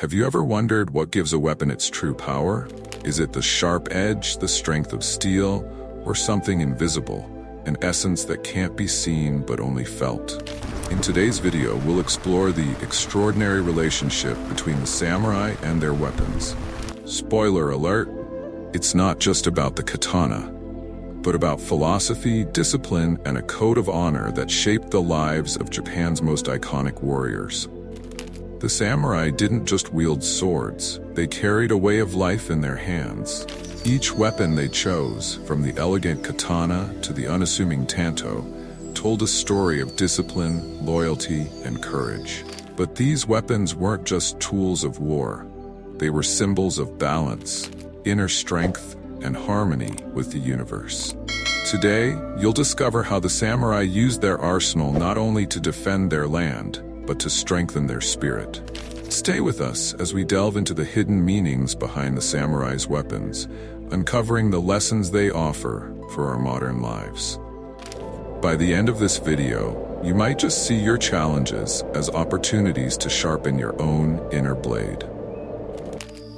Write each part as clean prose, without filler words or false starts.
Have you ever wondered what gives a weapon its true power? Is it the sharp edge, the strength of steel, or something invisible, an essence that can't be seen but only felt? In today's video, we'll explore the extraordinary relationship between the samurai and their weapons. Spoiler alert, it's not just about the katana, but about philosophy, discipline, and a code of honor that shaped the lives of Japan's most iconic warriors. The samurai didn't just wield swords, they carried a way of life in their hands. Each weapon they chose, from the elegant katana to the unassuming tanto, told a story of discipline, loyalty, and courage. But these weapons weren't just tools of war. They were symbols of balance, inner strength, and harmony with the universe. Today, you'll discover how the samurai used their arsenal not only to defend their land, but to strengthen their spirit. Stay with us as we delve into the hidden meanings behind the samurai's weapons, uncovering the lessons they offer for our modern lives. By the end of this video, you might just see your challenges as opportunities to sharpen your own inner blade.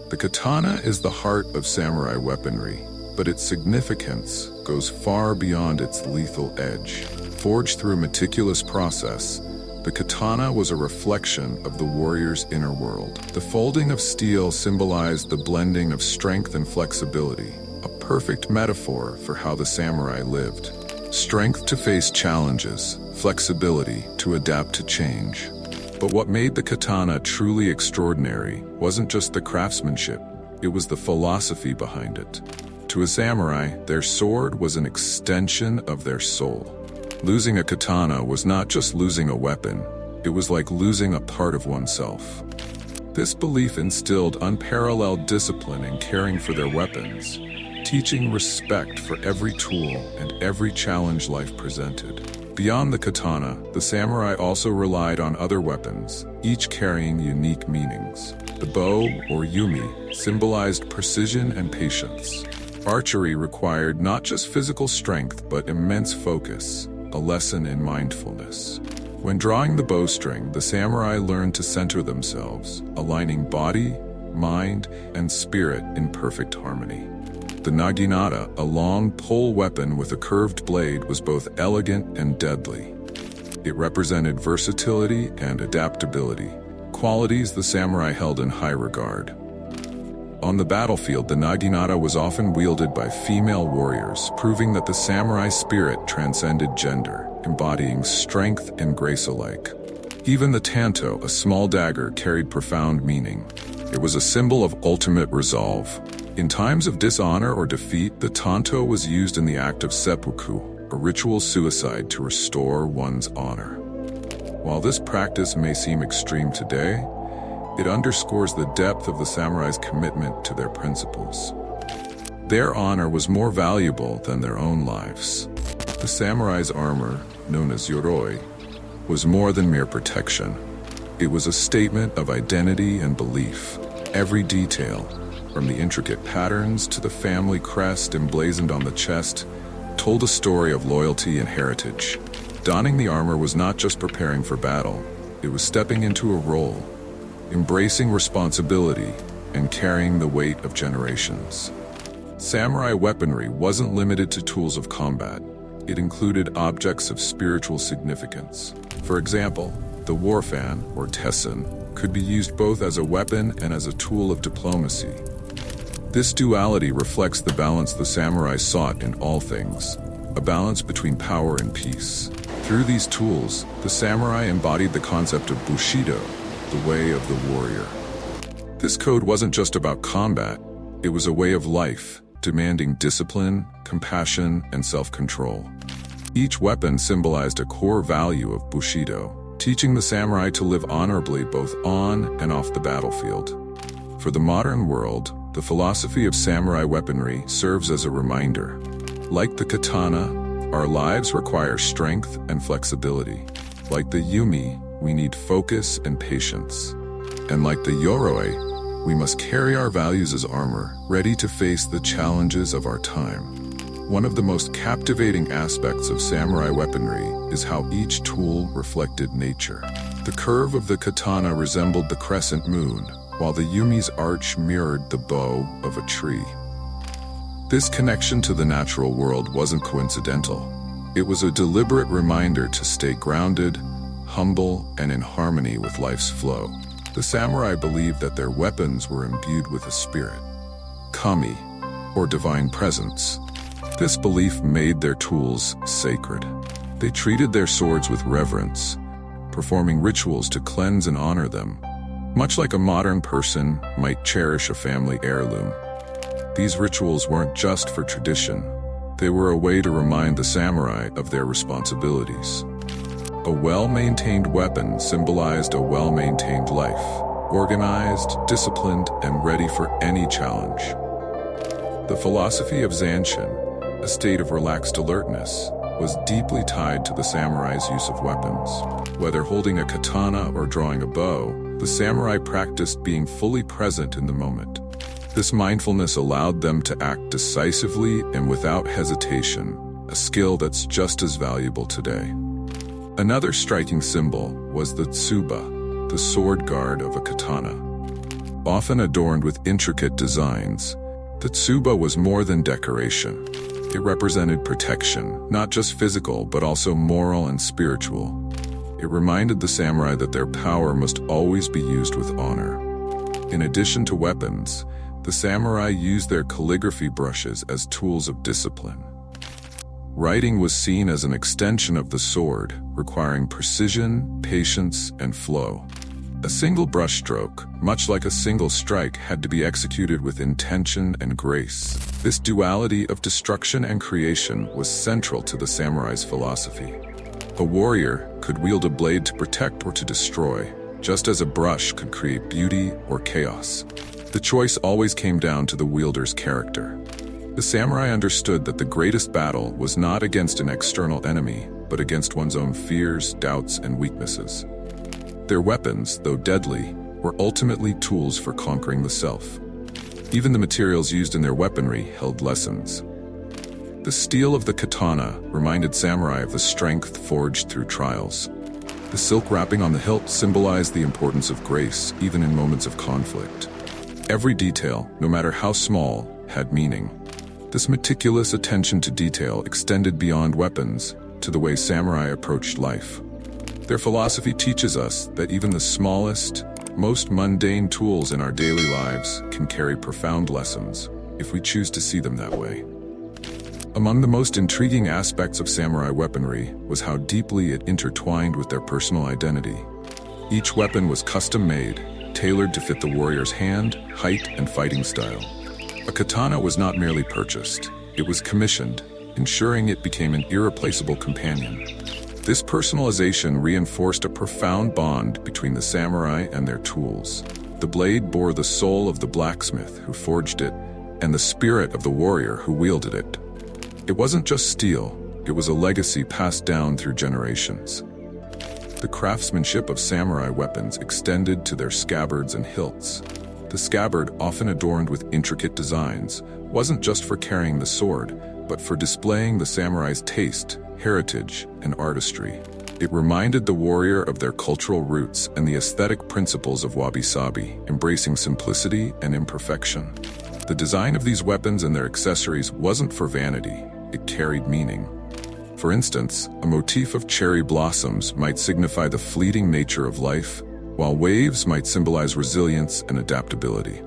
The katana is the heart of samurai weaponry, but its significance goes far beyond its lethal edge. Forged through a meticulous process, the katana was a reflection of the warrior's inner world. The folding of steel symbolized the blending of strength and flexibility, a perfect metaphor for how the samurai lived. Strength to face challenges, flexibility to adapt to change. But what made the katana truly extraordinary wasn't just the craftsmanship, it was the philosophy behind it. To a samurai, their sword was an extension of their soul. Losing a katana was not just losing a weapon, it was like losing a part of oneself. This belief instilled unparalleled discipline in caring for their weapons, teaching respect for every tool and every challenge life presented. Beyond the katana, the samurai also relied on other weapons, each carrying unique meanings. The bow, or yumi, symbolized precision and patience. Archery required not just physical strength but immense focus, a lesson in mindfulness. When drawing the bowstring, the samurai learned to center themselves, aligning body, mind, and spirit in perfect harmony. The naginata, a long pole weapon with a curved blade, was both elegant and deadly. It represented versatility and adaptability, qualities the samurai held in high regard. On the battlefield, the naginata was often wielded by female warriors, proving that the samurai spirit transcended gender, embodying strength and grace alike. Even the tanto, a small dagger, carried profound meaning. It was a symbol of ultimate resolve. In times of dishonor or defeat, the tanto was used in the act of seppuku, a ritual suicide to restore one's honor. While this practice may seem extreme today, it underscores the depth of the samurai's commitment to their principles. Their honor was more valuable than their own lives. The samurai's armor, known as yoroi, was more than mere protection. It was a statement of identity and belief. Every detail, from the intricate patterns to the family crest emblazoned on the chest, told a story of loyalty and heritage. Donning the armor was not just preparing for battle, it was stepping into a role, embracing responsibility, and carrying the weight of generations. Samurai weaponry wasn't limited to tools of combat. It included objects of spiritual significance. For example, the war fan, or tessen, could be used both as a weapon and as a tool of diplomacy. This duality reflects the balance the samurai sought in all things, a balance between power and peace. Through these tools, the samurai embodied the concept of bushido, the way of the warrior. This code wasn't just about combat, it was a way of life, demanding discipline, compassion, and self-control. Each weapon symbolized a core value of bushido, teaching the samurai to live honorably both on and off the battlefield. For the modern world, the philosophy of samurai weaponry serves as a reminder. Like the katana, our lives require strength and flexibility. Like the yumi, we need focus and patience. And like the yoroi, we must carry our values as armor, ready to face the challenges of our time. One of the most captivating aspects of samurai weaponry is how each tool reflected nature. The curve of the katana resembled the crescent moon, while the yumi's arch mirrored the bow of a tree. This connection to the natural world wasn't coincidental. It was a deliberate reminder to stay grounded, humble, and in harmony with life's flow. The samurai believed that their weapons were imbued with a spirit, kami, or divine presence. This belief made their tools sacred. They treated their swords with reverence, performing rituals to cleanse and honor them, much like a modern person might cherish a family heirloom. These rituals weren't just for tradition. They were a way to remind the samurai of their responsibilities. A well-maintained weapon symbolized a well-maintained life, organized, disciplined, and ready for any challenge. The philosophy of zanshin, a state of relaxed alertness, was deeply tied to the samurai's use of weapons. Whether holding a katana or drawing a bow, the samurai practiced being fully present in the moment. This mindfulness allowed them to act decisively and without hesitation, a skill that's just as valuable today. Another striking symbol was the tsuba, the sword guard of a katana. Often adorned with intricate designs, the tsuba was more than decoration. It represented protection, not just physical, but also moral and spiritual. It reminded the samurai that their power must always be used with honor. In addition to weapons, the samurai used their calligraphy brushes as tools of discipline. Writing was seen as an extension of the sword, requiring precision, patience, and flow. A single brushstroke, much like a single strike, had to be executed with intention and grace. This duality of destruction and creation was central to the samurai's philosophy. A warrior could wield a blade to protect or to destroy, just as a brush could create beauty or chaos. The choice always came down to the wielder's character. The samurai understood that the greatest battle was not against an external enemy, but against one's own fears, doubts, and weaknesses. Their weapons, though deadly, were ultimately tools for conquering the self. Even the materials used in their weaponry held lessons. The steel of the katana reminded samurai of the strength forged through trials. The silk wrapping on the hilt symbolized the importance of grace, even in moments of conflict. Every detail, no matter how small, had meaning. This meticulous attention to detail extended beyond weapons to the way samurai approached life. Their philosophy teaches us that even the smallest, most mundane tools in our daily lives can carry profound lessons, if we choose to see them that way. Among the most intriguing aspects of samurai weaponry was how deeply it intertwined with their personal identity. Each weapon was custom-made, tailored to fit the warrior's hand, height, and fighting style. A katana was not merely purchased, it was commissioned, ensuring it became an irreplaceable companion. This personalization reinforced a profound bond between the samurai and their tools. The blade bore the soul of the blacksmith who forged it, and the spirit of the warrior who wielded it. It wasn't just steel, it was a legacy passed down through generations. The craftsmanship of samurai weapons extended to their scabbards and hilts. The scabbard, often adorned with intricate designs, wasn't just for carrying the sword, but for displaying the samurai's taste, heritage, and artistry. It reminded the warrior of their cultural roots and the aesthetic principles of wabi-sabi, embracing simplicity and imperfection. The design of these weapons and their accessories wasn't for vanity, it carried meaning. For instance, a motif of cherry blossoms might signify the fleeting nature of life, while waves might symbolize resilience and adaptability.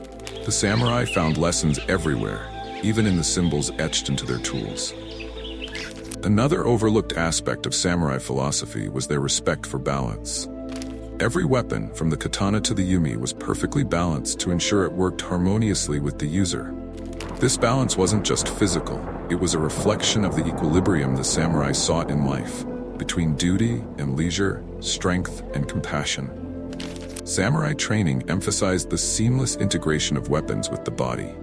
The samurai found lessons everywhere, even in the symbols etched into their tools. Another overlooked aspect of samurai philosophy was their respect for balance. Every weapon, from the katana to the yumi, was perfectly balanced to ensure it worked harmoniously with the user. This balance wasn't just physical, it was a reflection of the equilibrium the samurai sought in life, between duty and leisure, strength and compassion. Samurai training emphasized the seamless integration of weapons with the body.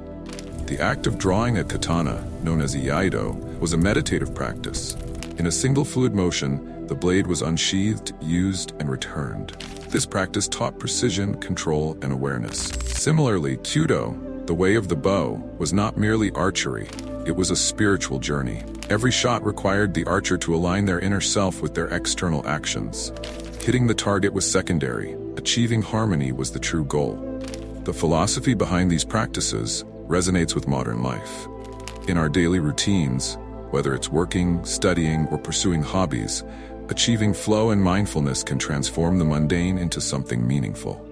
The act of drawing a katana, known as iaido, was a meditative practice. In a single fluid motion, the blade was unsheathed, used, and returned. This practice taught precision, control, and awareness. Similarly, kyudo, the way of the bow, was not merely archery, it was a spiritual journey. Every shot required the archer to align their inner self with their external actions. Hitting the target was secondary, achieving harmony was the true goal. The philosophy behind these practices resonates with modern life. In our daily routines, whether it's working, studying, or pursuing hobbies, achieving flow and mindfulness can transform the mundane into something meaningful.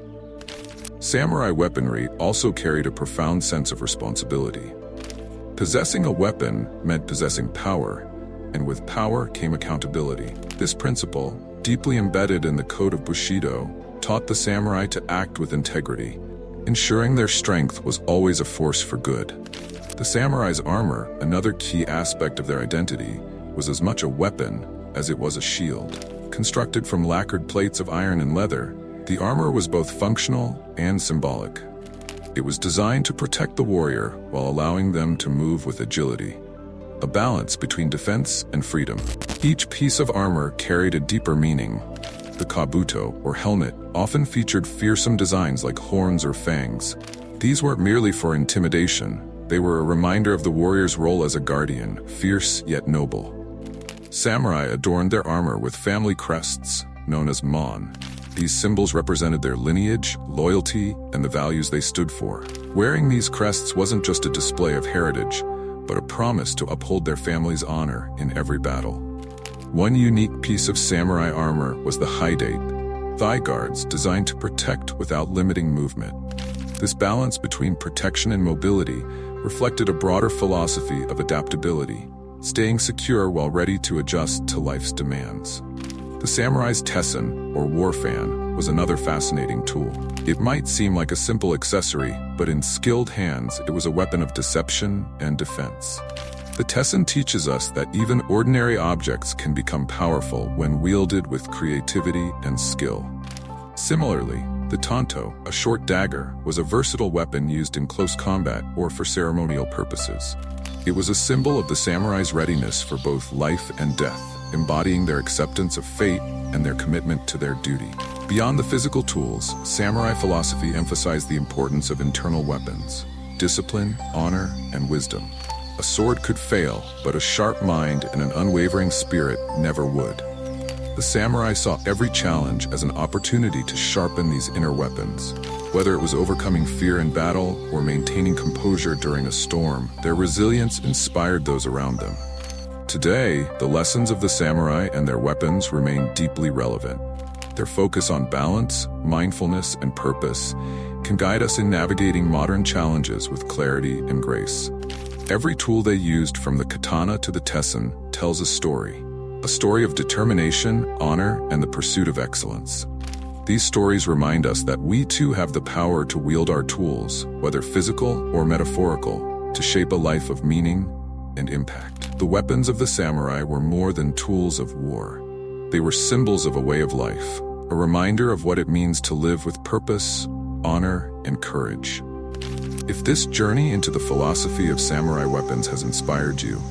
Samurai weaponry also carried a profound sense of responsibility. Possessing a weapon meant possessing power, and with power came accountability. This principle, deeply embedded in the code of Bushido, taught the samurai to act with integrity, ensuring their strength was always a force for good. The samurai's armor, another key aspect of their identity, was as much a weapon as it was a shield. Constructed from lacquered plates of iron and leather, the armor was both functional and symbolic. It was designed to protect the warrior while allowing them to move with agility, a balance between defense and freedom. Each piece of armor carried a deeper meaning. The kabuto, or helmet, often featured fearsome designs like horns or fangs. These weren't merely for intimidation, they were a reminder of the warrior's role as a guardian, fierce yet noble. Samurai adorned their armor with family crests, known as mon. These symbols represented their lineage, loyalty, and the values they stood for. Wearing these crests wasn't just a display of heritage, but a promise to uphold their family's honor in every battle. One unique piece of samurai armor was the haidate, thigh guards designed to protect without limiting movement. This balance between protection and mobility reflected a broader philosophy of adaptability, staying secure while ready to adjust to life's demands. The samurai's tessen, or war fan, was another fascinating tool. It might seem like a simple accessory, but in skilled hands, it was a weapon of deception and defense. The tessen teaches us that even ordinary objects can become powerful when wielded with creativity and skill. Similarly, the tanto, a short dagger, was a versatile weapon used in close combat or for ceremonial purposes. It was a symbol of the samurai's readiness for both life and death, embodying their acceptance of fate and their commitment to their duty. Beyond the physical tools, samurai philosophy emphasized the importance of internal weapons, discipline, honor, and wisdom. A sword could fail, but a sharp mind and an unwavering spirit never would. The samurai saw every challenge as an opportunity to sharpen these inner weapons. Whether it was overcoming fear in battle or maintaining composure during a storm, their resilience inspired those around them. Today, the lessons of the samurai and their weapons remain deeply relevant. Their focus on balance, mindfulness, and purpose can guide us in navigating modern challenges with clarity and grace. Every tool they used, from the katana to the tessen, tells a story of determination, honor, and the pursuit of excellence. These stories remind us that we too have the power to wield our tools, whether physical or metaphorical, to shape a life of meaning and impact. The weapons of the samurai were more than tools of war. They were symbols of a way of life, a reminder of what it means to live with purpose, honor, and courage. If this journey into the philosophy of samurai weapons has inspired you,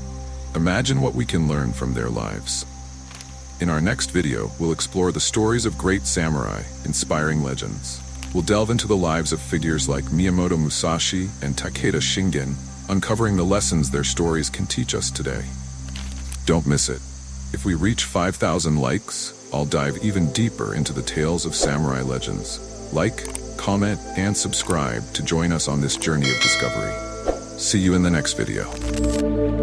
imagine what we can learn from their lives. In our next video, we'll explore the stories of great samurai, inspiring legends. We'll delve into the lives of figures like Miyamoto Musashi and Takeda Shingen, uncovering the lessons their stories can teach us today. Don't miss it. If we reach 5,000 likes, I'll dive even deeper into the tales of samurai legends. Like, comment, and subscribe to join us on this journey of discovery. See you in the next video.